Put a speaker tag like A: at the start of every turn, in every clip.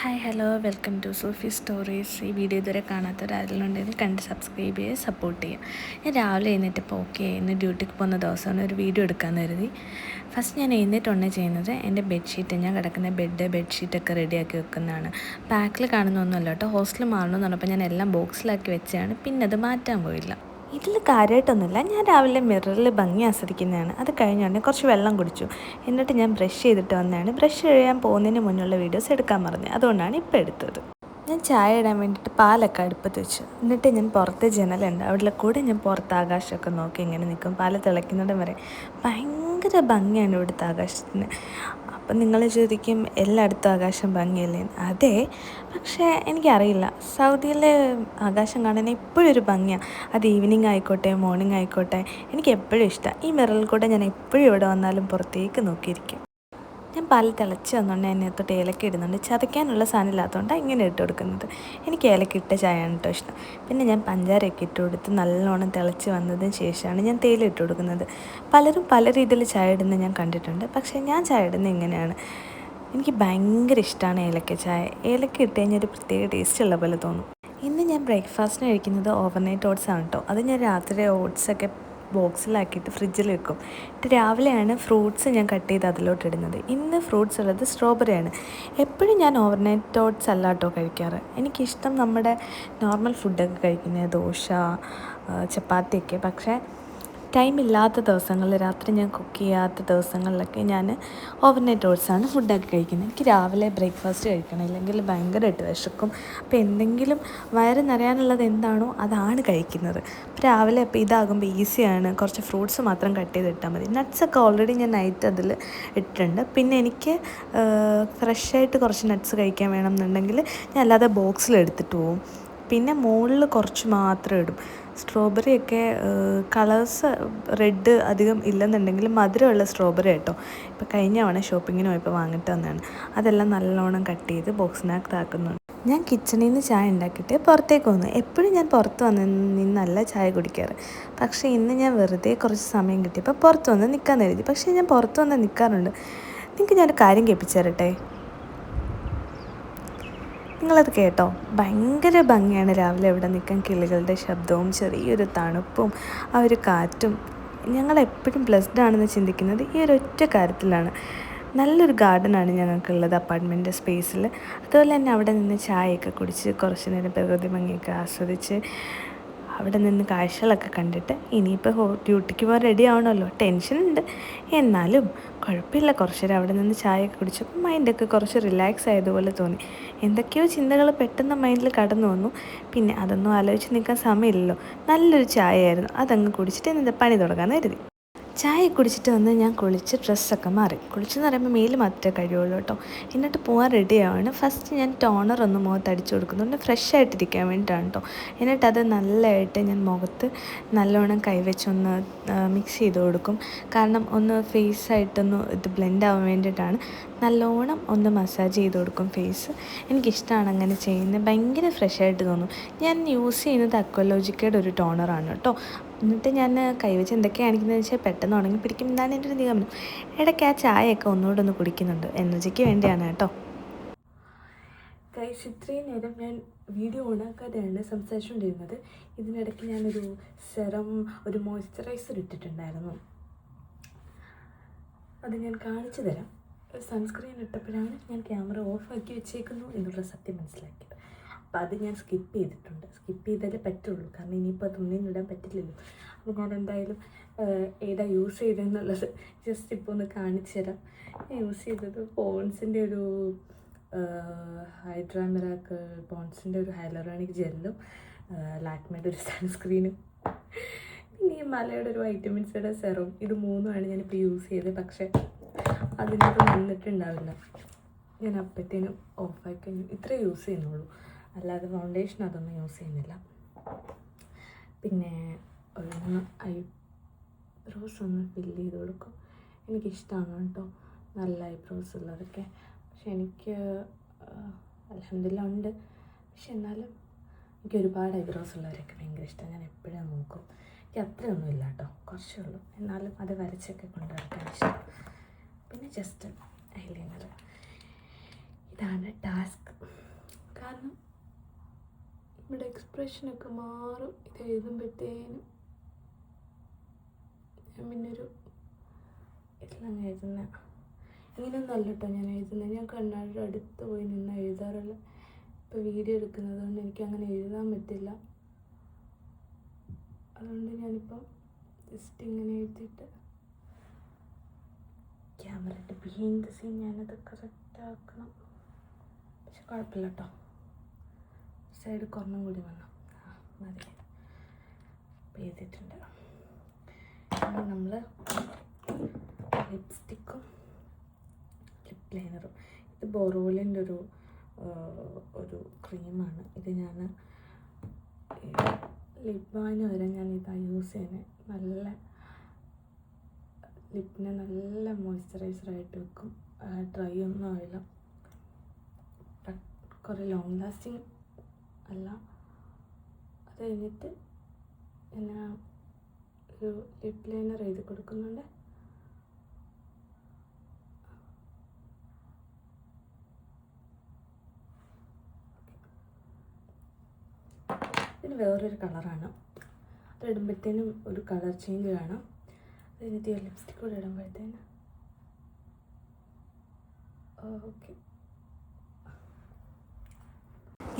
A: Hi hello welcome to Sufi stories. ഈ video ഇതുവരെ കാണാത്തവരാരെങ്കിലും കണ്ട് സബ്സ്ക്രൈബ് ചെയ്യുക, സപ്പോർട്ട് ചെയ്യുക. ഞാൻ രാവിലെ എഴുന്നേറ്റപ്പോൾ ഓക്കെ ഇന്ന് ഡ്യൂട്ടിക്ക് പോകുന്ന ദിവസമാണ് ഒരു വീഡിയോ എടുക്കാമെന്ന് കരുതി. ഫസ്റ്റ് ഞാൻ എഴുന്നേറ്റുടനെ ചെയ്യുന്നത് എൻ്റെ ബെഡ്ഷീറ്റ്, ഞാൻ കിടക്കുന്ന ബെഡ്ഷീറ്റൊക്കെ റെഡിയാക്കി വെക്കുന്നതാണ്. പാക്കിൽ കാണുന്നൊന്നുമല്ല കേട്ടോ. ഹോസ്റ്റലിൽ മാറണമെന്ന് പറഞ്ഞപ്പോൾ ഞാൻ എല്ലാം ബോക്സിലാക്കി വെച്ചാണ്, പിന്നെ അത് മാറ്റാൻ പോയില്ല. ഇതിൽ കാര്യമായിട്ടൊന്നുമില്ല, ഞാൻ രാവിലെ മിററിൽ ഭംഗി ആസ്വദിക്കുന്നതാണ്. അത് കഴിഞ്ഞുകൊണ്ട് കുറച്ച് വെള്ളം കുടിച്ചു. എന്നിട്ട് ഞാൻ ബ്രഷ് ചെയ്തിട്ട് വന്നതാണ്. ബ്രഷ് ചെയ്യാൻ പോകുന്നതിന് മുന്നുള്ള വീഡിയോസ് എടുക്കാൻ പറഞ്ഞത്, അതുകൊണ്ടാണ് ഇപ്പോൾ എടുത്തത്. ഞാൻ ചായ ഇടാൻ വേണ്ടിയിട്ട് പാലൊക്കെ അടുപ്പത്ത് വെച്ചു. എന്നിട്ട് ഞാൻ പുറത്തെ ജനലുണ്ട്, അവിടെ കൂടെ ഞാൻ പുറത്ത് ആകാശമൊക്കെ നോക്കി ഇങ്ങനെ നിൽക്കും. പാല് തിളയ്ക്കുന്നിടം വരെ ഭയങ്കര ഭംഗിയാണ് ഇവിടുത്തെ ആകാശത്തിന്. അപ്പം നിങ്ങൾ ചോദിക്കും എല്ലായിടത്തും ആകാശം ഭംഗിയല്ലേ? അതെ, പക്ഷേ എനിക്കറിയില്ല, സൗദിയിലെ ആകാശം കാണാൻ എപ്പോഴും ഒരു ഭംഗിയാണ്. അത് ഈവനിങ് ആയിക്കോട്ടെ മോർണിംഗ് ആയിക്കോട്ടെ, എനിക്ക് എപ്പോഴും ഇഷ്ടമാണ്. ഈ മിററിൽ കൂടെ ഞാൻ എപ്പോഴും ഇവിടെ വന്നാലും പുറത്തേക്ക് നോക്കിയിരിക്കും. ഞാൻ പാൽ തിളച്ച് വന്നുകൊണ്ട് അതിനകത്തോട്ട് ഏലക്ക ഇടുന്നുണ്ട്. ചതയ്ക്കാനുള്ള സാധനം ഇല്ലാത്തതുകൊണ്ടാണ് ഇങ്ങനെ ഇട്ട് കൊടുക്കുന്നത്. എനിക്ക് ഏലക്ക ഇട്ട ചായയാണ് കേട്ടോ ഇഷ്ടം. പിന്നെ ഞാൻ പഞ്ചാരയൊക്കെ ഇട്ട് കൊടുത്ത് നല്ലോണം തിളച്ച് വന്നതിന് ശേഷമാണ് ഞാൻ തേയില ഇട്ട് കൊടുക്കുന്നത്. പലരും പല രീതിയിൽ ചായ ഇടുന്നത് ഞാൻ കണ്ടിട്ടുണ്ട്, പക്ഷേ ഞാൻ ചായ ഇടുന്നത് ഇങ്ങനെയാണ്. എനിക്ക് ഭയങ്കര ഇഷ്ടമാണ് ഏലക്ക ചായ. ഏലക്ക ഇട്ട് കഴിഞ്ഞാൽ ഒരു പ്രത്യേക ടേസ്റ്റ് ഉള്ള പോലെ തോന്നും. ഇന്ന് ഞാൻ ബ്രേക്ക്ഫാസ്റ്റിന് കഴിക്കുന്നത് ഓവർനൈറ്റ് ഓട്സ് ആണ് കേട്ടോ. അത് ഞാൻ രാത്രി ഓട്സൊക്കെ ബോക്സിലാക്കിയിട്ട് ഫ്രിഡ്ജിൽ വെക്കും. എന്നിട്ട് രാവിലെയാണ് ഫ്രൂട്ട്സ് ഞാൻ കട്ട് ചെയ്ത് അതിലോട്ട് ഇടുന്നത്. ഇന്ന് ഫ്രൂട്ട്സ് ഉള്ളത് സ്ട്രോബെറിയാണ്. എപ്പോഴും ഞാൻ ഓവർനൈറ്റ് ഓട്സ് അല്ല കേട്ടോ കഴിക്കാറ്. എനിക്കിഷ്ടം നമ്മുടെ നോർമൽ ഫുഡൊക്കെ കഴിക്കുന്നത്, ദോശ, ചപ്പാത്തിയൊക്കെ. പക്ഷേ ടൈമില്ലാത്ത ദിവസങ്ങളിൽ, രാത്രി ഞാൻ കുക്ക് ചെയ്യാത്ത ദിവസങ്ങളിലൊക്കെ ഞാൻ ഓവർനൈറ്റ് ഓട്സാണ് ഫുഡൊക്കെ കഴിക്കുന്നത്. എനിക്ക് രാവിലെ ബ്രേക്ക്ഫാസ്റ്റ് കഴിക്കണം, ഇല്ലെങ്കിൽ ഭയങ്കരമായിട്ട് വിശക്കും. അപ്പോൾ എന്തെങ്കിലും വയറ് നിറയാനുള്ളത് എന്താണോ അതാണ് കഴിക്കുന്നത്. അപ്പോൾ രാവിലെ അപ്പോൾ ഇതാകുമ്പോൾ ഈസിയാണ്. കുറച്ച് ഫ്രൂട്ട്സ് മാത്രം കട്ട് ചെയ്തിട്ടാൽ മതി. നട്ട്സൊക്കെ ഓൾറെഡി ഞാൻ നൈറ്റ് അതിൽ ഇട്ടിട്ടുണ്ട്. പിന്നെ എനിക്ക് ഫ്രഷായിട്ട് കുറച്ച് നട്ട്സ് കഴിക്കാൻ വേണം എന്നുണ്ടെങ്കിൽ ഞാൻ അല്ലാതെ ബോക്സിൽ എടുത്തിട്ട് പോവും. പിന്നെ മുകളിൽ കുറച്ച് മാത്രം ഇടും. സ്ട്രോബെറിയൊക്കെ കളേഴ്സ് റെഡ് അധികം ഇല്ലെന്നുണ്ടെങ്കിൽ മധുരമുള്ള സ്ട്രോബെറി കേട്ടോ. ഇപ്പോൾ കഴിഞ്ഞ തവണ ഷോപ്പിങ്ങിന് പോയപ്പോൾ വാങ്ങിട്ട് വന്നതാണ്. അതെല്ലാം നല്ലോണം കട്ട് ചെയ്ത് ബോക്സിനകത്ത് ആക്കുന്നുണ്ട്. ഞാൻ കിച്ചണിൽ നിന്ന് ചായ ഉണ്ടാക്കിയിട്ട് പുറത്തേക്ക് വന്നു. എപ്പോഴും ഞാൻ പുറത്ത് വന്ന് നിന്നല്ല ചായ കുടിക്കാറ്. പക്ഷേ ഇന്ന് ഞാൻ വെറുതെ കുറച്ച് സമയം കിട്ടിയപ്പോൾ പുറത്ത് വന്ന് നിൽക്കാൻ കരുതി. പക്ഷേ ഞാൻ പുറത്ത് വന്ന് നിൽക്കാറുണ്ട്. നിങ്ങൾക്ക് ഞാനൊരു കാര്യം കേൾപ്പിച്ചു തരട്ടെ? നിങ്ങളത് കേട്ടോ, ഭയങ്കര ഭംഗിയാണ് രാവിലെ ഇവിടെ നിൽക്കാൻ. കിളികളുടെ ശബ്ദവും ചെറിയൊരു തണുപ്പും ആ ഒരു കാറ്റും. ഞങ്ങളെപ്പോഴും ബ്ലെസ്ഡ് ആണെന്ന് ചിന്തിക്കുന്നത് ഈ ഒരു ഒറ്റ കാര്യത്തിലാണ്. നല്ലൊരു ഗാർഡനാണ് ഞങ്ങൾക്കുള്ളത് അപ്പാർട്ട്മെൻറ്റ് സ്പേസിൽ. അതുപോലെ തന്നെ അവിടെ നിന്ന് ചായയൊക്കെ കുടിച്ച് കുറച്ച് നേരം പ്രകൃതി ഭംഗിയൊക്കെ ആസ്വദിച്ച് അവിടെ നിന്ന് കാഴ്ചകളൊക്കെ കണ്ടിട്ട് ഇനിയിപ്പോൾ ഡ്യൂട്ടിക്ക് പോകാൻ റെഡി ആവണമല്ലോ. ടെൻഷനുണ്ട്, എന്നാലും കുഴപ്പമില്ല. കുറച്ച് നേരം അവിടെ നിന്ന് ചായയൊക്കെ കുടിച്ചപ്പോൾ മൈൻഡൊക്കെ കുറച്ച് റിലാക്സ് ആയതുപോലെ തോന്നി. എന്തൊക്കെയോ ചിന്തകൾ പെട്ടെന്ന് മൈൻഡിൽ കടന്നു വന്നു. പിന്നെ അതൊന്നും ആലോചിച്ച് നിൽക്കാൻ സമയമില്ലല്ലോ. നല്ലൊരു ചായയായിരുന്നു, അതങ്ങ് കുടിച്ചിട്ട് എന്നിട്ട് പണി തുടങ്ങാമെന്ന് കരുതി. ചായ കുടിച്ചിട്ട് വന്ന് ഞാൻ കുളിച്ച് ഡ്രസ്സൊക്കെ മാറി. കുളിച്ചെന്ന് പറയുമ്പോൾ മേല് മാത്രമേ കഴിയുള്ളൂ കേട്ടോ. എന്നിട്ട് പോകാൻ റെഡിയാവാണ്. ഫസ്റ്റ് ഞാൻ ടോണർ ഒന്ന് മുഖത്ത് അടിച്ചു കൊടുക്കുന്നുണ്ട്, ഫ്രഷ് ആയിട്ടിരിക്കാൻ വേണ്ടിയിട്ടാണ് കേട്ടോ. എന്നിട്ടത് നല്ലതായിട്ട് ഞാൻ മുഖത്ത് നല്ലോണം കൈവച്ചൊന്ന് മിക്സ് ചെയ്ത് കൊടുക്കും. കാരണം ഒന്ന് ഫേസായിട്ടൊന്ന് ഇത് ബ്ലെൻഡ് ആവാൻ വേണ്ടിയിട്ടാണ്. നല്ലോണം ഒന്ന് മസാജ് ചെയ്ത് കൊടുക്കും ഫേസ്. എനിക്കിഷ്ടമാണ് അങ്ങനെ ചെയ്യുന്നത്, ഭയങ്കര ഫ്രഷായിട്ട് തോന്നും. ഞാൻ യൂസ് ചെയ്യുന്നത് അക്വലോജിക്കയുടെ ഒരു ടോണറാണ് കേട്ടോ. എന്നിട്ട് ഞാൻ കൈവച്ച് എന്തൊക്കെയാണ് കാണിക്കുന്നതെന്ന് വെച്ചാൽ പെട്ടെന്ന് ഉണങ്ങി പിടിക്കും എന്നാണ് എൻ്റെ ഒരു നിഗമനം. ഇടയ്ക്ക് ആ ചായയൊക്കെ ഒന്നുകൂടെ ഒന്ന് കുടിക്കുന്നുണ്ട്, എനർജിക്ക് വേണ്ടിയാണ് കേട്ടോ. ഗൈസ്, ഇത്രയും നേരം ഞാൻ വീഡിയോ ഓണാക്കാതെയാണ് സംസാരിച്ചുകൊണ്ടിരുന്നത്. ഇതിനിടയ്ക്ക് ഞാനൊരു സെറം, ഒരു മോയ്സ്ചറൈസർ ഇട്ടിട്ടുണ്ടായിരുന്നു. അത് ഞാൻ കാണിച്ചു തരാം. സൺസ്ക്രീൻ ഇട്ടപ്പോഴാണ് ഞാൻ ക്യാമറ ഓഫാക്കി വെച്ചേക്കുന്നു എന്നുള്ള സത്യം മനസ്സിലാക്കിയത്. അപ്പോൾ അത് ഞാൻ സ്കിപ്പ് ചെയ്തിട്ടുണ്ട്. സ്കിപ്പ് ചെയ്താലേ പറ്റുള്ളൂ, കാരണം ഇനിയിപ്പോൾ അതൊന്നും ഇടാൻ പറ്റില്ലല്ലോ. അപ്പോൾ ഞാൻ എന്തായാലും ഏതാ യൂസ് ചെയ്തതെന്നുള്ളത് ജസ്റ്റ് ഇപ്പോൾ ഒന്ന് കാണിച്ചു തരാം. യൂസ് ചെയ്തത് പോൺസിൻ്റെ ഒരു ഹൈഡ്രാ മിറാക്കിൾ പോൺസിൻ്റെ ഒരു ഹൈലറാണിക് ജെല്ലും ലാക്മേയുടെ ഒരു സൺസ്ക്രീനും പിന്നെ ഈ മലയുടെ ഒരു വൈറ്റമിൻ സിയുടെ സെറും. ഇത് മൂന്നുമാണ് ഞാനിപ്പോൾ യൂസ് ചെയ്തത്. പക്ഷേ അതിനകത്ത് വന്നിട്ടുണ്ടാവില്ല. ഞാൻ അപ്പോഴത്തേനും ഓഫാക്കി കഴിഞ്ഞു. ഇത്രേ യൂസ് ചെയ്യുന്നുള്ളൂ, അല്ലാതെ ഫൗണ്ടേഷൻ അതൊന്നും യൂസ് ചെയ്യുന്നില്ല. പിന്നെ ഒന്ന് ഐബ്രോസ് ഒന്ന് ഫില്ല് ചെയ്ത് കൊടുക്കും. എനിക്കിഷ്ടമാണ് കേട്ടോ നല്ല ഐബ്രോസ് ഉള്ളതൊക്കെ. പക്ഷെ എനിക്ക് അൽഹംദുലില്ലാ ഉണ്ട്. പക്ഷെ എന്നാലും എനിക്ക് ഒരുപാട് ഐബ്രോസ് ഉള്ളവരൊക്കെ ഭയങ്കര ഇഷ്ടമാണ്. ഞാൻ എപ്പോഴും നോക്കും. എനിക്ക് അത്രയൊന്നുമില്ല കേട്ടോ, കുറച്ചേ ഉള്ളൂ. എന്നാലും അത് വരച്ചൊക്കെ കൊണ്ടുവരക്കാൻ ഇഷ്ടം. പിന്നെ ജസ്റ്റ് ഐലൈനർ. ഇതാണ് ടാസ്ക്. നമ്മുടെ എക്സ്പ്രഷനൊക്കെ മാറും ഇത് എഴുതുമ്പോഴത്തേനും. ഞാൻ പിന്നൊരു ഇതിലങ്ങ് എഴുതുന്ന ഇങ്ങനെയൊന്നും അല്ല കേട്ടോ ഞാൻ എഴുതുന്നത്. ഞാൻ കണ്ണാടിയുടെ അടുത്ത് പോയി നിന്ന് എഴുതാറുള്ള. ഇപ്പോൾ വീഡിയോ എടുക്കുന്നത് കൊണ്ട് എനിക്ക് അങ്ങനെ എഴുതാൻ പറ്റില്ല. അതുകൊണ്ട് ഞാനിപ്പം ജസ്റ്റ് ഇങ്ങനെ എഴുതിയിട്ട് ക്യാമറയുടെ ബിഹൈൻഡ് ദ സീൻ ഞാനത് കറക്റ്റാക്കണം. പക്ഷെ കുഴപ്പമില്ല കേട്ടോ. സൈഡ് കുറഞ്ഞും കൂടി വന്നു. മതി ചെയ്തിട്ടുണ്ട്. ഇനി നമ്മൾ ലിപ്സ്റ്റിക്കും ലിപ് ലൈനറും. ഇത് ബൊറോലിൻ്റെ ഒരു ക്രീമാണ്. ഇത് ഞാൻ ലിപ് ബാമിന് വരെ ഞാൻ ഇതാണ് യൂസ് ചെയ്യുന്നത്. നല്ല ലിപ്പിനെ നല്ല മോയ്സ്ചറൈസറായിട്ട് വെക്കും. ഡ്രൈ ഒന്നും ആവില്ല. കുറേ ലോങ് ലാസ്റ്റിങ് അല്ല. അത് കഴിഞ്ഞിട്ട് ഞാൻ ഒരു ലിപ് ലൈനർ എഴുതി കൊടുക്കുന്നുണ്ട്. ഇതിന് വേറൊരു കളറാണ്. അത് ഇടുമ്പോഴത്തേനും ഒരു കളർ ചേഞ്ച് കാണാം. അത് കഴിഞ്ഞിട്ട് ലിപ്സ്റ്റിക് കൂടെ ഇടുമ്പോഴത്തേന് ഓക്കെ.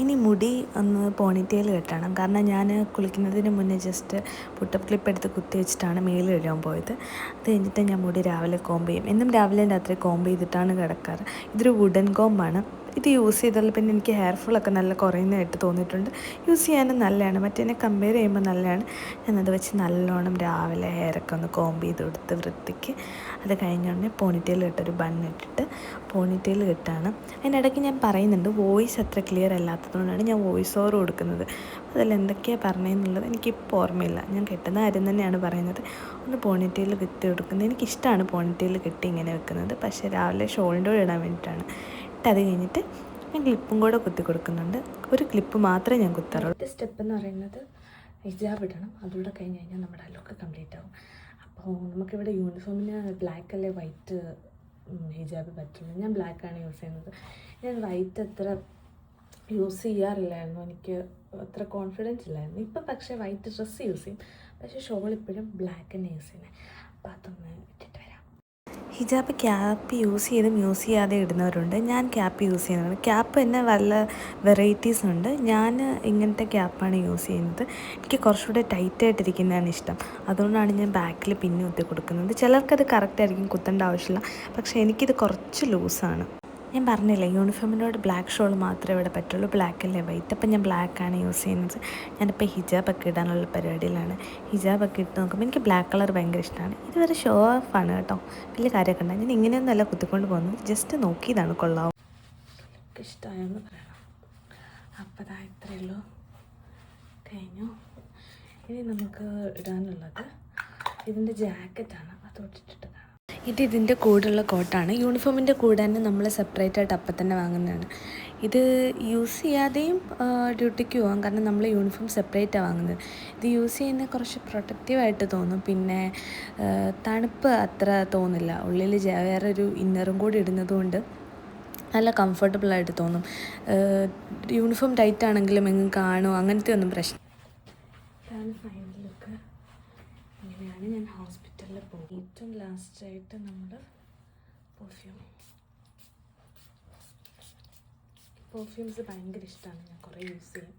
A: ഇനി മുടി ഒന്ന് പോണിറ്റെയിൽ കെട്ടണം. കാരണം ഞാൻ കുളിക്കുന്നതിന് മുന്നേ ജസ്റ്റ് പുട്ടപ്പ് ക്ലിപ്പ് എടുത്ത് കുത്തി വെച്ചിട്ടാണ് മേൽ കഴുകാൻ പോയത്. അത് കഴിഞ്ഞിട്ട് ഞാൻ മുടി രാവിലെ കോമ്പ് ചെയ്യും. എന്നും രാവിലെ രാത്രി കോമ്പ് ചെയ്തിട്ടാണ് കിടക്കാറ്. ഇതൊരു വുഡൻ കോമ്പാണ്. ഇത് യൂസ് ചെയ്താൽ പിന്നെ എനിക്ക് ഹെയർ ഫോളൊക്കെ നല്ല കുറയുന്നതായിട്ട് തോന്നിയിട്ടുണ്ട്. യൂസ് ചെയ്യാനും നല്ലതാണ്. മറ്റേതിനെ കമ്പയർ ചെയ്യുമ്പോൾ നല്ലതാണ്. ഞാനത് വെച്ച് നല്ലോണം രാവിലെ ഹെയറൊക്കെ ഒന്ന് കോമ്പ് ചെയ്ത് കൊടുത്ത് വൃത്തിക്ക്. അത് കഴിഞ്ഞുടനെ പോണിറ്റെയിൽ കെട്ടൊരു ബണ്ണിട്ടിട്ട് പോണിറ്റെയിൽ കെട്ടാണ്. അതിനിടയ്ക്ക് ഞാൻ പറയുന്നുണ്ട് വോയിസ് അത്ര ക്ലിയർ അല്ലാത്തതുകൊണ്ടാണ് ഞാൻ വോയിസ് ഓവർ കൊടുക്കുന്നത്. അതിൽ എന്തൊക്കെയാണ് പറഞ്ഞതെന്നുള്ളത് എനിക്കിപ്പോൾ ഓർമ്മയില്ല. ഞാൻ കെട്ടുന്ന കാര്യം തന്നെയാണ് പറയുന്നത്. ഒന്ന് പോണിറ്റെയിൽ കെട്ടി കൊടുക്കുന്നത് എനിക്കിഷ്ടമാണ്. പോണിറ്റെയിൽ കെട്ടി ഇങ്ങനെ വെക്കുന്നത്. പക്ഷേ രാവിലെ ഷോളിൻ്റെ കൂടെ ഇടാൻ വേണ്ടിയിട്ടാണ്. അത് കഴിഞ്ഞിട്ട് ഞാൻ ക്ലിപ്പും കൂടെ കുത്തി കൊടുക്കുന്നുണ്ട്. ഒരു ക്ലിപ്പ് മാത്രമേ ഞാൻ കുത്താറുള്ളൂ. അടുത്ത സ്റ്റെപ്പ് എന്ന് പറയുന്നത് ഹിജാബ് ഇടണം. അതുകൂടെ കഴിഞ്ഞ് കഴിഞ്ഞാൽ നമ്മുടെ ലുക്ക് കംപ്ലീറ്റ് ആവും. അപ്പോൾ നമുക്കിവിടെ യൂണിഫോമിന് ബ്ലാക്ക് അല്ലേ വൈറ്റ് ഹിജാബ് പറ്റുള്ളൂ. ഞാൻ ബ്ലാക്കാണ് യൂസ് ചെയ്യുന്നത്. ഞാൻ വൈറ്റ് അത്ര യൂസ് ചെയ്യാറില്ലായിരുന്നു. എനിക്ക് അത്ര കോൺഫിഡൻസ് ഇല്ലായിരുന്നു. ഇപ്പം പക്ഷേ വൈറ്റ് ഡ്രസ്സ് യൂസ് ചെയ്യും. പക്ഷേ ഷോൾ ഇപ്പോഴും ബ്ലാക്ക് തന്നെ യൂസ് ചെയ്യുന്നത്. അപ്പോൾ അതൊന്ന് ഇട്ടിട്ട് വരാം. ഹിജാബ് ക്യാപ്പ് യൂസ് ചെയ്യാതെ ഇടുന്നവരുണ്ട്. ഞാൻ ക്യാപ്പ് യൂസ് ചെയ്യുന്നതാണ്. ക്യാപ്പ് തന്നെ വല്ല വെറൈറ്റീസ് ഉണ്ട്. ഞാൻ ഇങ്ങനത്തെ ക്യാപ്പാണ് യൂസ് ചെയ്യുന്നത്. എനിക്ക് കുറച്ചുകൂടെ ടൈറ്റായിട്ടിരിക്കുന്നതാണ് ഇഷ്ടം. അതുകൊണ്ടാണ് ഞാൻ ബാക്കിൽ പിന്നി കുത്തി കൊടുക്കുന്നത്. ചിലർക്കത് കറക്റ്റായിരിക്കും, കുത്തേണ്ട ആവശ്യമില്ല. പക്ഷേ എനിക്കിത് കുറച്ച് ലൂസാണ്. ഞാൻ പറഞ്ഞില്ലേ യൂണിഫോമിനോട് ബ്ലാക്ക് ഷോൾ മാത്രമേ ഇവിടെ പറ്റുള്ളൂ. ബ്ലാക്ക് അല്ലേ വൈറ്റ്. അപ്പം ഞാൻ ബ്ലാക്കാണ് യൂസ് ചെയ്യുന്നത്. ഞാനിപ്പോൾ ഹിജാബൊക്കെ ഇടാനുള്ള പരിപാടിയിലാണ്. ഹിജാബൊക്കെ ഇട്ട് നോക്കുമ്പോൾ എനിക്ക് ബ്ലാക്ക് കളർ ഭയങ്കര ഇഷ്ടമാണ്. ഇതുവരെ ഷോ ഓഫാണ് കേട്ടോ. വലിയ കാര്യമൊക്കെ ഉണ്ടാകും. ഞാൻ ഇങ്ങനെയൊന്നും അല്ല കുത്തിക്കൊണ്ട് പോകുന്നത്. ജസ്റ്റ് നോക്കിയതാണ്. കൊള്ളാവും. ഇഷ്ടമായെന്ന് പറയണം. അപ്പോൾ അതാ ഇത്രയേ ഉള്ളൂ. കഴിഞ്ഞു. ഇനി നമുക്ക് ഇടാനുള്ളത് ഇതിൻ്റെ ജാക്കറ്റാണ്. അതോട്ടിട്ടിട്ട് കാണാം. ഇതിൻ്റെ കൂടെയുള്ള കോട്ടാണ്. യൂണിഫോമിൻ്റെ കൂടെ തന്നെ നമ്മൾ സെപ്പറേറ്റായിട്ട് അപ്പം തന്നെ വാങ്ങുന്നതാണ്. ഇത് യൂസ് ചെയ്യാതെയും ഡ്യൂട്ടിക്ക് പോകാം. കാരണം നമ്മൾ യൂണിഫോം സെപ്പറേറ്റാണ് വാങ്ങുന്നത്. ഇത് യൂസ് ചെയ്യുന്നത് കുറച്ച് പ്രൊട്ടക്റ്റീവായിട്ട് തോന്നും. പിന്നെ തണുപ്പ് അത്ര തോന്നില്ല. ഉള്ളിൽ വേറൊരു ഇന്നറും കൂടി ഇടുന്നതുകൊണ്ട് നല്ല കംഫർട്ടബിളായിട്ട് തോന്നും. യൂണിഫോം ടൈറ്റ് ആണെങ്കിലും എങ്ങും കാണുമോ അങ്ങനത്തെ ഒന്നും പ്രശ്നം. ഇതാണ് ഫൈനൽ ലുക്ക്. ഇങ്ങനെയാണ് ഞാൻ ഹോസ്പിറ്റലിൽ പോകും. ഏറ്റവും ലാസ്റ്റായിട്ട് നമ്മൾ പെർഫ്യൂംസ് ഭയങ്കര ഇഷ്ടമാണ്. ഞാൻ കുറേ യൂസ് ചെയ്യും.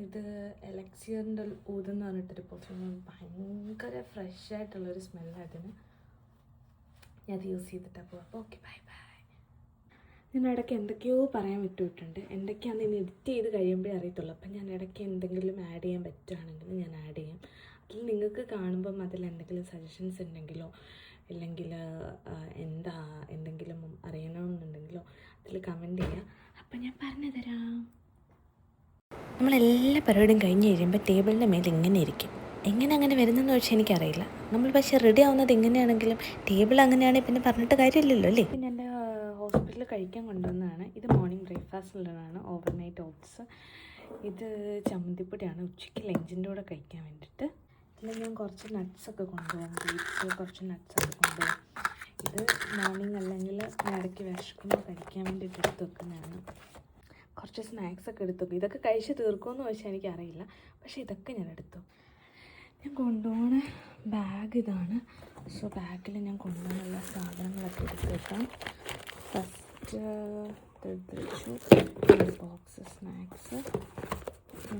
A: ഇത് എലക്സിയറിൻ്റെ ഊതെന്ന് പറഞ്ഞിട്ടൊരു പെർഫ്യൂം. ഭയങ്കര ഫ്രഷായിട്ടുള്ളൊരു സ്മെല്ലാണ് അതിന്. ഞാൻ അത് യൂസ് ചെയ്തിട്ടാണ് പോകും. അപ്പോൾ ഓക്കെ, ബൈ ബൈ. ഞാൻ ഇടയ്ക്ക് എന്തൊക്കെയോ പറയാൻ വിട്ടുവിട്ടുണ്ട്. എന്തൊക്കെയാണെന്ന് ഇനി എഡിറ്റ് ചെയ്ത് കഴിയുമ്പോഴേ അറിയത്തുള്ളൂ. അപ്പം ഞാൻ ഇടയ്ക്ക് എന്തെങ്കിലും ആഡ് ചെയ്യാൻ പറ്റുകയാണെങ്കിൽ ഞാൻ ആഡ് ചെയ്യാം. അതിൽ നിങ്ങൾക്ക് കാണുമ്പം അതിൽ എന്തെങ്കിലും സജഷൻസ് ഉണ്ടെങ്കിലോ ഇല്ലെങ്കിൽ എന്തെങ്കിലും അറിയണമെന്നുണ്ടെങ്കിലോ അതിൽ കമൻറ്റ് ചെയ്യുക. അപ്പം ഞാൻ പറഞ്ഞു തരാം. നമ്മളെല്ലാ പരിപാടിയും കഴിഞ്ഞ് കഴിയുമ്പോൾ ടേബിളിൻ്റെ മേലെ ഇങ്ങനെ ഇരിക്കും. എങ്ങനെ അങ്ങനെ വരുന്നതെന്ന് വെച്ചാൽ എനിക്കറിയില്ല. നമ്മൾ പക്ഷേ റെഡി ആവുന്നത് എങ്ങനെയാണെങ്കിലും ടേബിൾ അങ്ങനെയാണെങ്കിൽ പിന്നെ പറഞ്ഞിട്ട് കാര്യമില്ലല്ലോ അല്ലേ. പിന്നെ എൻ്റെ ഹോസ്പിറ്റലിൽ കഴിക്കാൻ കൊണ്ടുവന്നതാണ്. ഇത് മോർണിംഗ് ബ്രേക്ക്ഫാസ്റ്റിലുള്ളതാണ്. Overnight oats. ഇത് ചമ്മന്തിപ്പൊടിയാണ് ഉച്ചയ്ക്ക് ലഞ്ചിൻ്റെ കൂടെ കഴിക്കാൻ വേണ്ടിയിട്ട്. ഇതിൽ ഞാൻ കുറച്ച് നട്ട്സൊക്കെ കൊണ്ടുപോകാം. ഡേറ്റ്സ്, കുറച്ച് നട്ട്സൊക്കെ കൊണ്ടുപോകാം. ഇത് മോർണിംഗ് അല്ലെങ്കിൽ ഇടയ്ക്ക് വിശക്കുമ്പോൾ കഴിക്കാൻ വേണ്ടിയിട്ട് എടുത്ത് വെക്കുന്നതാണ്. കുറച്ച് സ്നാക്സൊക്കെ എടുത്തു. ഇതൊക്കെ കഴിച്ച് തീർക്കുമെന്ന് ചോദിച്ചാൽ എനിക്കറിയില്ല, പക്ഷേ ഇതൊക്കെ ഞാൻ എടുത്തു. ഞാൻ കൊണ്ടുപോകുന്ന ബാഗ് ഇതാണ്. സോ ബാഗിൽ ഞാൻ കൊണ്ടുപോകാനുള്ള സാധനങ്ങളൊക്കെ എടുത്ത് വെക്കാം. ഫസ്റ്റ് എടുത്ത് വെച്ചു ബോക്സ് സ്നാക്സ്,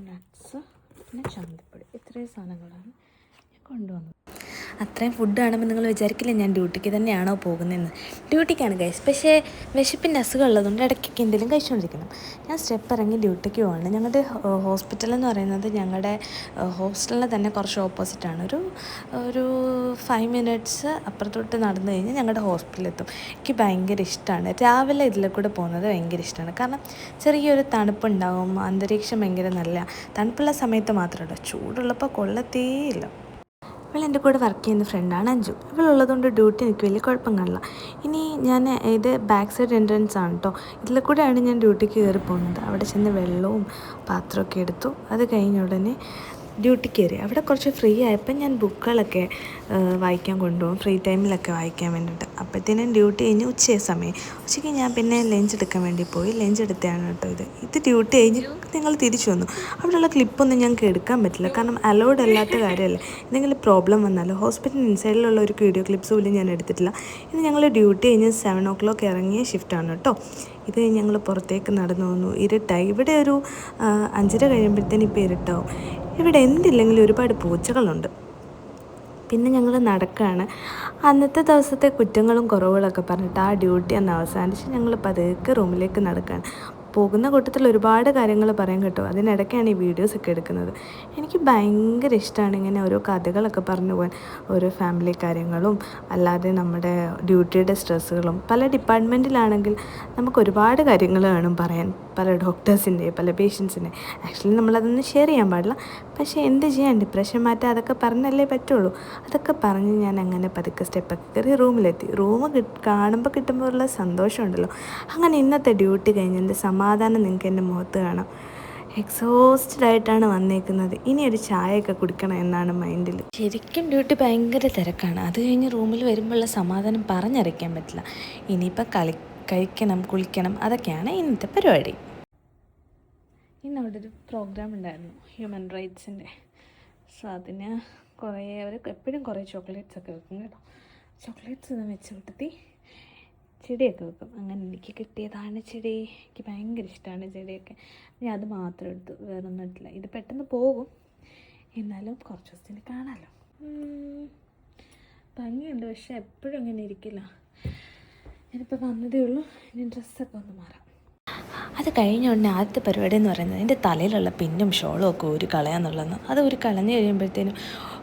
A: നട്ട്സ്, പിന്നെ ചന്തപ്പൊടി. ഇത്രയും സാധനങ്ങളാണ് ഞാൻ കൊണ്ടുവന്നത്. അത്രയും ഫുഡ് കാണുമ്പോൾ നിങ്ങൾ വിചാരിക്കില്ല ഞാൻ ഡ്യൂട്ടിക്ക് തന്നെയാണോ പോകുന്നതെന്ന്. ഡ്യൂട്ടിക്കാണ് ഗൈസ്, പക്ഷേ വിശപ്പിൻ്റെ അസുഖം ഉള്ളതുകൊണ്ട് ഇടയ്ക്കൊക്കെ എന്തെങ്കിലും കഴിച്ചുകൊണ്ടിരിക്കണം. ഞാൻ സ്റ്റെപ്പ് ഇറങ്ങി ഡ്യൂട്ടിക്ക് പോവാണ്. ഞങ്ങളുടെ ഹോസ്പിറ്റലെന്ന് പറയുന്നത് ഞങ്ങളുടെ ഹോസ്റ്റലിൽ തന്നെ കുറച്ച് ഓപ്പോസിറ്റാണ്. ഒരു 5 മിനിറ്റ്സ് അപ്പുറത്തോട്ട് നടന്നു കഴിഞ്ഞാൽ ഞങ്ങളുടെ ഹോസ്പിറ്റലിലെത്തും. എനിക്ക് ഭയങ്കര ഇഷ്ടമാണ് രാവിലെ ഇതിലെ കൂടെ പോകുന്നത്. ഭയങ്കര ഇഷ്ടമാണ്. കാരണം ചെറിയൊരു തണുപ്പുണ്ടാവും, അന്തരീക്ഷം ഭയങ്കര നല്ല തണുപ്പുള്ള സമയത്ത് മാത്രമല്ല, ചൂടുള്ളപ്പോൾ കൊള്ളത്തേയില്ല. എൻ്റെ കൂടെ വർക്ക് ചെയ്യുന്ന ഫ്രണ്ടാണ് അഞ്ജു. ഇവളുള്ളതുകൊണ്ട് ഡ്യൂട്ടി എനിക്ക് വലിയ കുഴപ്പം കാണില്ല. ഇനി ഞാൻ ഇത് ബാക്ക് സൈഡ് എൻട്രൻസ് ആണ് കേട്ടോ. ഇതിൽ കൂടെയാണ് ഞാൻ ഡ്യൂട്ടിക്ക് കയറി പോകുന്നത്. അവിടെ ചെന്ന് വെള്ളവും പാത്രമൊക്കെ എടുത്തു. അത് കഴിഞ്ഞ ഉടനെ ഡ്യൂട്ടിക്ക് കയറി. അവിടെ കുറച്ച് ഫ്രീ ആയപ്പോൾ ഞാൻ ബുക്കുകളൊക്കെ വായിക്കാൻ കൊണ്ടുപോകും, ഫ്രീ ടൈമിലൊക്കെ വായിക്കാൻ വേണ്ടിയിട്ട്. അപ്പോഴത്തേനും ഡ്യൂട്ടി കഴിഞ്ഞ് സമയം. ഉച്ചയ്ക്ക് ഞാൻ പിന്നെ ലഞ്ച് എടുക്കാൻ വേണ്ടി പോയി. ലഞ്ച് എടുത്തതാണ് കേട്ടോ ഇത് ഡ്യൂട്ടി കഴിഞ്ഞ് ഞങ്ങൾ തിരിച്ചു വന്നു. അവിടെയുള്ള ക്ലിപ്പൊന്നും ഞങ്ങൾക്ക് എടുക്കാൻ പറ്റില്ല, കാരണം അലൗഡ് അല്ലാത്ത കാര്യമല്ല. എന്തെങ്കിലും പ്രോബ്ലം വന്നാലോ. ഹോസ്പിറ്റൽ ഇൻസൈഡിലുള്ള ഒരു വീഡിയോ ക്ലിപ്സ് പോലും ഞാൻ എടുത്തിട്ടില്ല. ഇത് ഞങ്ങൾ ഡ്യൂട്ടി കഴിഞ്ഞ് 7 o'clock ഇറങ്ങിയ ഷിഫ്റ്റാണ് കേട്ടോ. ഇത് കഴിഞ്ഞ് ഞങ്ങൾ പുറത്തേക്ക് നടന്നു വന്നു. ഇരുട്ടായി. ഇവിടെ ഒരു 5:30 കഴിയുമ്പോഴത്തേനും ഇപ്പോൾ ഇരുട്ടാവും. ഇവിടെ എന്തില്ലെങ്കിലും ഒരുപാട് പൂച്ചകളുണ്ട്. പിന്നെ ഞങ്ങൾ നടക്കുകയാണ്. അന്നത്തെ ദിവസത്തെ കുറ്റങ്ങളും കുറവുകളൊക്കെ പറഞ്ഞിട്ട് ആ ഡ്യൂട്ടി അന്ന് അവസാനിച്ച് ഞങ്ങൾ പതുക്കെ റൂമിലേക്ക് നടക്കുകയാണ്. പോകുന്ന കൂട്ടത്തിൽ ഒരുപാട് കാര്യങ്ങൾ പറയും കേട്ടോ. അതിനിടയ്ക്കാണ് ഈ വീഡിയോസൊക്കെ എടുക്കുന്നത്. എനിക്ക് ഭയങ്കര ഇഷ്ടമാണ് ഇങ്ങനെ ഓരോ കഥകളൊക്കെ പറഞ്ഞു പോകാൻ. ഓരോ ഫാമിലി കാര്യങ്ങളും അല്ലാതെ നമ്മുടെ ഡ്യൂട്ടിയുടെ സ്ട്രെസ്സുകളും. പല ഡിപ്പാർട്ട്മെൻറ്റിലാണെങ്കിൽ നമുക്ക് ഒരുപാട് കാര്യങ്ങൾ വേണം പറയാൻ, പല ഡോക്ടേഴ്സിൻ്റെ, പല പേഷ്യൻസിൻ്റെ. ആക്ച്വലി നമ്മളതൊന്നും ഷെയർ ചെയ്യാൻ പാടില്ല, പക്ഷേ എന്ത് ചെയ്യാൻ, ഡിപ്രഷൻ മാറ്റാൻ അതൊക്കെ പറഞ്ഞല്ലേ പറ്റുള്ളൂ. അതൊക്കെ പറഞ്ഞ് ഞാൻ അങ്ങനെ പതുക്കെ സ്റ്റെപ്പൊക്കെ കയറി റൂമിലെത്തി. കാണുമ്പോൾ കിട്ടുമ്പോഴുള്ള സന്തോഷമുണ്ടല്ലോ. അങ്ങനെ ഇന്നത്തെ ഡ്യൂട്ടി കഴിഞ്ഞ് എൻ്റെ സമാധാനം നിങ്ങൾക്ക് എൻ്റെ മുഖത്ത് കാണാം. എക്സോസ്റ്റഡ് ആയിട്ടാണ് വന്നേക്കുന്നത്. ഇനി ഒരു ചായയൊക്കെ കുടിക്കണം എന്നാണ് മൈൻഡിൽ. ശരിക്കും ഡ്യൂട്ടി ഭയങ്കര തിരക്കാണ്. അത് കഴിഞ്ഞ് റൂമിൽ വരുമ്പോഴുള്ള സമാധാനം പറഞ്ഞറിയിക്കാൻ പറ്റില്ല. ഇനിയിപ്പോൾ കഴിക്കണം, കുളിക്കണം, അതൊക്കെയാണ് ഇന്നത്തെ പരിപാടി. ഇന്ന് അവിടെ ഒരു പ്രോഗ്രാം ഉണ്ടായിരുന്നു, ഹ്യൂമൻ റൈറ്റ്സിൻ്റെ. സോ അതിന് അവർ എപ്പോഴും കുറേ ചോക്ലേറ്റ്സ് ഒക്കെ വെക്കും കേട്ടോ. ചോക്ലേറ്റ്സ് ഒന്നും വെച്ച് കൂട്ടത്തി ചെടിയൊക്കെ വെക്കും. അങ്ങനെ എനിക്ക് കിട്ടിയതാണ് ചെടി. എനിക്ക് ഭയങ്കര ഇഷ്ടമാണ് ചെടിയൊക്കെ. ഞാൻ അത് മാത്രം എടുത്തു, വേറെ ഒന്നും ഇട്ടില്ല. ഇത് പെട്ടെന്ന് പോകും, എന്നാലും കുറച്ച് ദിവസത്തിന് കാണാമല്ലോ. ഭംഗിയുണ്ട്, പക്ഷേ എപ്പോഴും അങ്ങനെ ഇരിക്കില്ല. ഞാനിപ്പോൾ വന്നതേ ഉള്ളൂ. ഇനി ഡ്രസ്സൊക്കെ ഒന്ന് മാറാം. അത് കഴിഞ്ഞ ഉടനെ ആദ്യത്തെ പരിപാടി എന്ന് പറയുന്നത് എൻ്റെ തലയിലുള്ള പിന്നും ഷോളും ഒക്കെ ഊരി കളയാന്നുള്ളതെന്ന്. അത് ഊരി കളഞ്ഞു കഴിയുമ്പോഴത്തേനും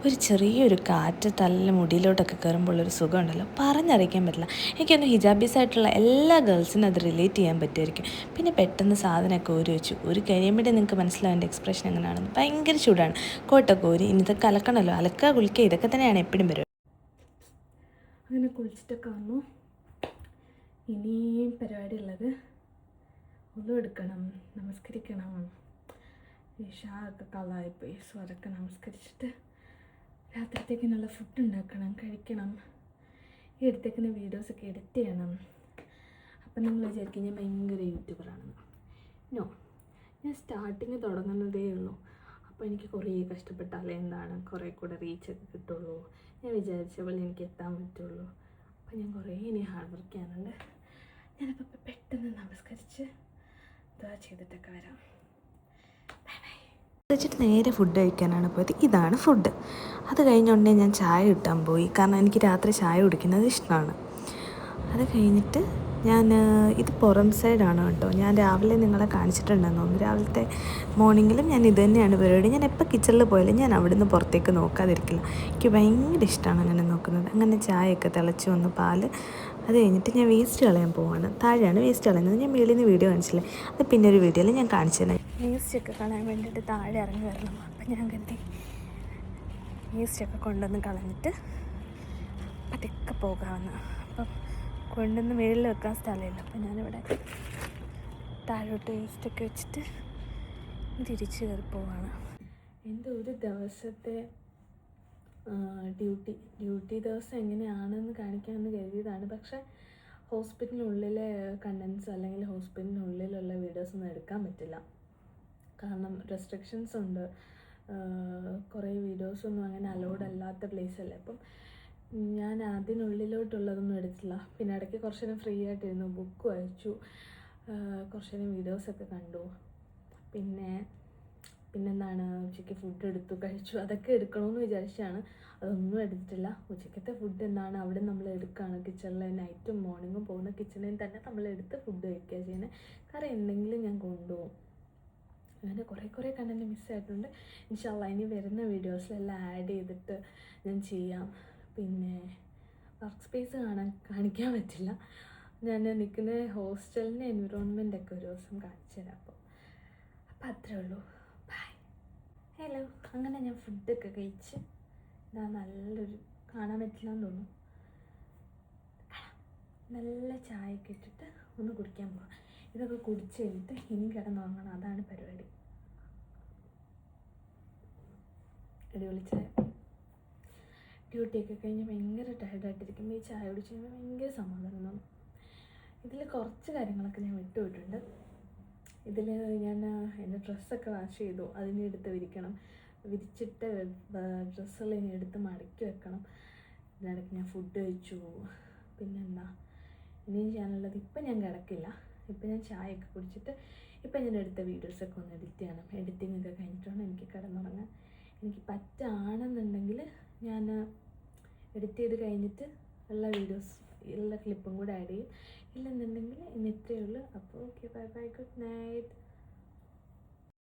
A: ഒരു ചെറിയൊരു കാറ്റ് തല മുടിയിലോട്ടൊക്കെ കയറുമ്പോഴുള്ളൊരു സുഖമുണ്ടല്ലോ, പറഞ്ഞറിയിക്കാൻ പറ്റില്ല. എനിക്കൊന്ന് ഹിജാബീസായിട്ടുള്ള എല്ലാ ഗേൾസിനും അത് റിലേറ്റ് ചെയ്യാൻ പറ്റുമായിരിക്കും. പിന്നെ പെട്ടെന്ന് സാധനമൊക്കെ ഊരി വെച്ചു. ഊരി കഴിയുമ്പോഴേ നിങ്ങൾക്ക് മനസ്സിലാവും എൻ്റെ എക്സ്പ്രഷൻ എങ്ങനെയാണെന്ന്. ഭയങ്കര ചൂടാണ്. കോട്ടൊക്കെ ഊരി. ഇനി ഇതൊക്കെ അലക്കണമല്ലോ, അലക്കുക കുളിക്കുക ഇതൊക്കെ തന്നെയാണ് എപ്പോഴും പരിപാടി. അങ്ങനെ കുളിച്ചിട്ടൊക്കെ വന്നു. ഇനിയും പരിപാടി ഉള്ളത് ഒന്നും എടുക്കണം, നമസ്കരിക്കണം. ഇഷായൊക്കെ കളായിപ്പോയി. സോ അതൊക്കെ നമസ്കരിച്ചിട്ട് രാത്രിത്തേക്ക് നല്ല ഫുഡ് ഉണ്ടാക്കണം, കഴിക്കണം. ഈ എടുത്തേക്കുന്ന വീഡിയോസൊക്കെ എഡിറ്റ് ചെയ്യണം. അപ്പം നിങ്ങൾ വിചാരിക്കും ഞാൻ ഭയങ്കര യൂട്യൂബറാണെന്ന്. നോ, ഞാൻ സ്റ്റാർട്ടിങ് തുടങ്ങുന്നതേ ഉള്ളൂ. അപ്പോൾ എനിക്ക് കുറേ കഷ്ടപ്പെട്ടാലേ എന്താണ് കുറേ കൂടെ റീച്ചൊക്കെ കിട്ടുള്ളൂ. ഞാൻ വിചാരിച്ച പോലെ എനിക്ക് എത്താൻ പറ്റുള്ളൂ. അപ്പോൾ ഞാൻ കുറേ ഇനി ഹാർഡ് വർക്ക് ചെയ്യാനുണ്ട്. ഞാനപ്പോൾ പെട്ടെന്ന് നമസ്കരിച്ച് ചെയ്തിട്ടൊക്കെ വരാം. വെച്ചിട്ട് നേരെ ഫുഡ് കഴിക്കാനാണ് പോയത്. ഇതാണ് ഫുഡ്. അത് കഴിഞ്ഞുകൊണ്ടേ ഞാൻ ചായ കിട്ടാൻ പോയി, കാരണം എനിക്ക് രാത്രി ചായ കുടിക്കുന്നത് ഇഷ്ടമാണ്. അത് കഴിഞ്ഞിട്ട് ഇത് പുറം സൈഡാണ് കേട്ടോ. ഞാൻ രാവിലെ നിങ്ങളെ കാണിച്ചിട്ടുണ്ടെന്ന് തോന്നുന്നു. രാവിലത്തെ മോർണിംഗിലും ഞാൻ ഇത് തന്നെയാണ് പരിപാടി. ഞാൻ എപ്പോൾ കിച്ചണിൽ പോയാലും ഞാൻ അവിടെ നിന്ന് പുറത്തേക്ക് നോക്കാതിരിക്കില്ല. എനിക്ക് ഭയങ്കര ഇഷ്ടമാണ് അങ്ങനെ നോക്കുന്നത്. അങ്ങനെ ചായയൊക്കെ തിളച്ച് വന്ന് പാല്. അത് കഴിഞ്ഞിട്ട് ഞാൻ വേസ്റ്റ് കളയാൻ പോവാണ്. താഴെയാണ് വേസ്റ്റ് കളയുന്നത്. ഞാൻ മേളിൽ നിന്ന് വീഡിയോ കാണിച്ചില്ലേ, അത് പിന്നെ ഒരു വീഡിയോയിൽ ഞാൻ കാണിച്ചു തരാം. വേസ്റ്റൊക്കെ കളയാൻ വേണ്ടിയിട്ട് താഴെ ഇറങ്ങി വരണം. അപ്പം ഞാൻ കരുതി വേസ്റ്റൊക്കെ കൊണ്ടുവന്ന് കളഞ്ഞിട്ട് പതുക്കെ പോകാമെന്ന്. അപ്പം കൊണ്ടുവന്ന് മേളിൽ വെക്കാൻ സ്ഥലമില്ല. അപ്പം ഞാനിവിടെ താഴോട്ട് വേസ്റ്റൊക്കെ വെച്ചിട്ട് തിരിച്ച് കയറി പോവാണ്. എൻ്റെ ഒരു ദിവസത്തെ ഡ്യൂട്ടി ദിവസം എങ്ങനെയാണെന്ന് കാണിക്കാമെന്ന് കരുതിയതാണ്. പക്ഷേ ഹോസ്പിറ്റലിനുള്ളിലെ കണ്ടൻസ് അല്ലെങ്കിൽ ഹോസ്പിറ്റലിനുള്ളിലുള്ള വീഡിയോസൊന്നും എടുക്കാൻ പറ്റില്ല. കാരണം റെസ്ട്രിക്ഷൻസ് ഉണ്ട്. കുറേ വീഡിയോസൊന്നും അങ്ങനെ അലൗഡ് അല്ലാത്ത പ്ലേസല്ലേ. അപ്പം ഞാൻ അതിനുള്ളിലോട്ടുള്ളതൊന്നും എടുത്തില്ല. പിന്നെ ഇടയ്ക്ക് കുറച്ച് നേരം ഫ്രീ ആയിട്ടിരുന്നു, ബുക്ക് വായിച്ചു, കുറച്ച് നേരം വീഡിയോസൊക്കെ കണ്ടു. പിന്നെന്താണ്, ഉച്ചയ്ക്ക് ഫുഡ് എടുത്തു, കഴിച്ചു. അതൊക്കെ എടുക്കണമെന്ന് വിചാരിച്ചാണ്, അതൊന്നും എടുത്തിട്ടില്ല. ഉച്ചയ്ക്കത്തെ ഫുഡ് എന്താണ് അവിടെ നമ്മൾ എടുക്കുകയാണ്. കിച്ചണിൽ നൈറ്റും മോർണിംഗും പോകുന്ന കിച്ചണിൽ തന്നെ നമ്മൾ എടുത്ത് ഫുഡ് കഴിക്കുക ചെയ്യുന്നത്. കാരണം എന്തെങ്കിലും ഞാൻ കൊണ്ടുപോകും. അങ്ങനെ കുറേ കണ്ടൻറ്റ് മിസ്സായിട്ടുണ്ട്. ഇൻഷാ അല്ലാഹ് ഇനി വരുന്ന വീഡിയോസിലെല്ലാം ആഡ് ചെയ്തിട്ട് ഞാൻ ചെയ്യാം. പിന്നെ വർക്ക് സ്പേസ് കാണിക്കാൻ പറ്റില്ല. ഞാൻ നിൽക്കുന്ന ഹോസ്റ്റലിൻ്റെ എൻവിറോൺമെൻറ്റൊക്കെ ഒരു ദിവസം കാണിച്ചു തരാം. അപ്പം അത്രേ ഉള്ളൂ. ബൈ. ഹലോ. അങ്ങനെ ഞാൻ ഫുഡൊക്കെ കഴിച്ച് ഇതാ നല്ലൊരു, കാണാൻ പറ്റില്ല എന്ന് തോന്നുന്നു, നല്ല ചായയൊക്കെ ഇട്ടിട്ട് ഒന്ന് കുടിക്കാൻ പോവാം. ഇതൊക്കെ കുടിച്ച് കഴിഞ്ഞിട്ട് ഇനി കിടന്നുറങ്ങണം. അതാണ് പരിപാടി. അടിപൊളി ചായ. ഡ്യൂട്ടിയൊക്കെ കഴിഞ്ഞ് ഭയങ്കര ടയർഡായിട്ടിരിക്കുമ്പോൾ ഈ ചായ കുടിച്ച് കഴിയുമ്പോൾ ഭയങ്കര സമാധാനം തോന്നും. ഇതിൽ കുറച്ച് കാര്യങ്ങളൊക്കെ ഞാൻ വിട്ടുപോയിട്ടുണ്ട്. ഇതിൽ ഞാൻ എൻ്റെ ഡ്രസ്സൊക്കെ വാഷ് ചെയ്തു, അതിനെ എടുത്ത് വിരിക്കണം. വിരിച്ചിട്ട് ഡ്രസ്സുകൾ ഇനി എടുത്ത് മടക്കി വെക്കണം. ഇതിനിടയ്ക്ക് ഞാൻ ഫുഡ് കഴിച്ചു. പിന്നെന്താ ഇനിയും ചെയ്യാനുള്ളത്, ഇപ്പം ഞാൻ കിടക്കില്ല. ഇപ്പം ഞാൻ ചായയൊക്കെ കുടിച്ചിട്ട് ഇപ്പം ഞാൻ എടുത്ത വീഡിയോസൊക്കെ ഒന്ന് എഡിറ്റ് ചെയ്യണം. എഡിറ്റിംഗ് ഒക്കെ കഴിഞ്ഞിട്ടാണ് എനിക്ക് കിടന്നുറങ്ങാൻ. എനിക്ക് പറ്റുകയാണെന്നുണ്ടെങ്കിൽ ഞാൻ എഡിറ്റ് ചെയ്ത് കഴിഞ്ഞിട്ട് എല്ലാ വീഡിയോസ്, എല്ലാ ക്ലിപ്പും കൂടെ ആഡ് ചെയ്യും. ഇല്ലെന്നുണ്ടെങ്കിൽ ഇന്ന് ഇത്രയേ ഉള്ളൂ. അപ്പോൾ okay, bye bye, good night.